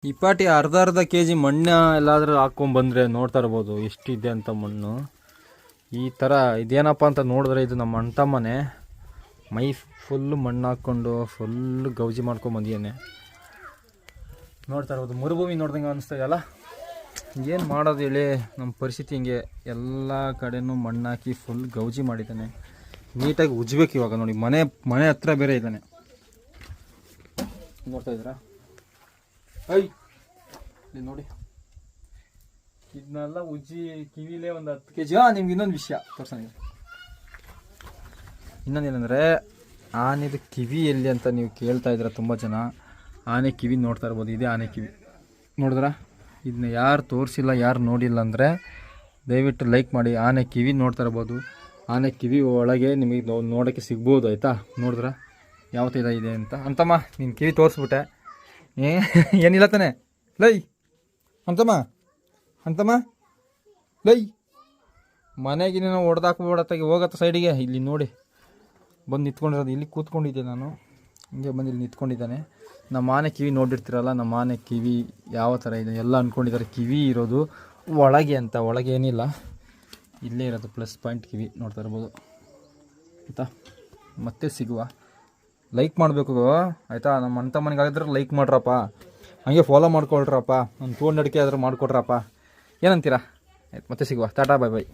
ಈ ಪಾಟಿ ಅರ್ಧ ಕೆಜಿ ಮಣ್ಣು ಎಲ್ಲಾದ್ರೂ ಹಾಕೊಂಡ್ಬಂದ್ರೆ ನೋಡ್ತಾ ಇರ್ಬೋದು ಎಷ್ಟಿದೆ ಅಂತ ಮಣ್ಣು. ಈ ಥರ ಇದೇನಪ್ಪ ಅಂತ ನೋಡಿದ್ರೆ ಇದು ನಮ್ಮ ಅಣ್ಣ ತಮ್ಮನೆ ಮೈ ಫುಲ್ಲು ಮಣ್ಣು ಹಾಕ್ಕೊಂಡು ಫುಲ್ಲು ಗೌಜಿ ಮಾಡ್ಕೊಂಬಂದಿದ್ದಾನೆ. ನೋಡ್ತಾ ಇರ್ಬೋದು ಮರುಭೂಮಿ ನೋಡ್ದಂಗೆ ಅನಿಸ್ತಾ ಇದೆಯಲ್ಲ. ಏನು ಮಾಡೋದು ಹೇಳಿ, ನಮ್ಮ ಪರಿಸ್ಥಿತಿ ಹಿಂಗೆ ಎಲ್ಲ ಕಡೆನೂ ಮಣ್ಣು ಹಾಕಿ ಫುಲ್ ಗೌಜಿ ಮಾಡಿದ್ದಾನೆ. ನೀಟಾಗಿ ಉಜ್ಬೇಕು ಇವಾಗ. ನೋಡಿ ಮನೆ ಹತ್ರ ಬೇರೆ ಇದ್ದಾನೆ, ನೋಡ್ತಾ ಇದ್ದೀರಾ? ಇಲ್ಲಿ ನೋಡಿ, ಇದನ್ನೆಲ್ಲ ಉಜ್ಜಿ ಕಿವಿಲೇ ಒಂದು 10 kg. ನಿಮ್ಗೆ ಇನ್ನೊಂದು ವಿಷಯ ತೋರ್ಸೋಣ. ಇನ್ನೊಂದೇನೆಂದರೆ ಆನೆದು ಕಿವಿ ಎಲ್ಲಿ ಅಂತ ನೀವು ಕೇಳ್ತಾ ಇದ್ದೀರ ತುಂಬ ಜನ. ಆನೆ ಕಿವಿ ನೋಡ್ತಾ ಇರ್ಬೋದು, ಇದೇ ಆನೆ ಕಿವಿ. ನೋಡಿದ್ರ? ಇದನ್ನ ಯಾರು ತೋರಿಸಿಲ್ಲ, ಯಾರು ನೋಡಿಲ್ಲ ಅಂದರೆ ದಯವಿಟ್ಟು ಲೈಕ್ ಮಾಡಿ. ಆನೆ ಕಿವಿ ನೋಡ್ತಾ ಇರ್ಬೋದು. ಆನೆ ಕಿವಿ ಒಳಗೆ ನಿಮಗೆ ನೋಡೋಕ್ಕೆ ಸಿಗ್ಬೋದು, ಆಯಿತಾ? ನೋಡಿದ್ರ ಯಾವ ಥರ ಇದೆ ಅಂತ. ಅಂತಮ್ಮ ನಿನ್ನ ಕಿವಿ ತೋರಿಸ್ಬಿಟ್ಟೆ, ಏನಿಲ್ಲ ತಾನೆ? ಲೈ ಅಂತಮ್ಮ ಲೈ, ಮನೆಗೆ ನೀನು ಹೊಡೆದಾಕ್ಬಿಡತ್ತಾಗಿ ಹೋಗತ್ತ ಸೈಡಿಗೆ. ಇಲ್ಲಿ ನೋಡಿ ಬಂದು ನಿಂತ್ಕೊಂಡಿರೋದು, ಇಲ್ಲಿ ಕೂತ್ಕೊಂಡಿದ್ದೆ ನಾನು. ಹಿಂಗೆ ಬಂದು ಇಲ್ಲಿ ನಿಂತ್ಕೊಂಡಿದ್ದಾನೆ. ನಮ್ಮ ಆನೆ ಕಿವಿ ನೋಡಿರ್ತೀರಲ್ಲ, ನಮ್ಮ ಆನೆ ಕಿವಿ ಯಾವ ಥರ ಇದೆ ಎಲ್ಲ ಅಂದ್ಕೊಂಡಿದ್ದಾರೆ. ಕಿವಿ ಇರೋದು ಒಳಗೆ ಅಂತ, ಒಳಗೆ ಏನಿಲ್ಲ, ಇಲ್ಲೇ ಇರೋದು ಪ್ಲಸ್ ಪಾಯಿಂಟ್ ಕಿವಿ. ನೋಡ್ತಾ ಇರ್ಬೋದು, ಆಯಿತಾ? ಮತ್ತೆ ಸಿಗುವ. ಲೈಕ್ ಮಾಡಬೇಕು ಆಯಿತಾ? ನಮ್ಮ ಅಣ್ಣ ತಮ್ಮನಿಗಾಗಿದ್ರೆ ಲೈಕ್ ಮಾಡ್ರಪ್ಪ, ಹಂಗೆ ಫಾಲೋ ಮಾಡ್ಕೊಳ್ರಪ್ಪ, ಒಂದು 200K ಆದರೂ ಮಾಡಿಕೊಡ್ರಪ್ಪ. ಏನಂತೀರಾ? ಆಯ್ತು, ಮತ್ತೆ ಸಿಗುವ. ಟಾಟಾ, ಬಾಯ್ ಬಾಯ್.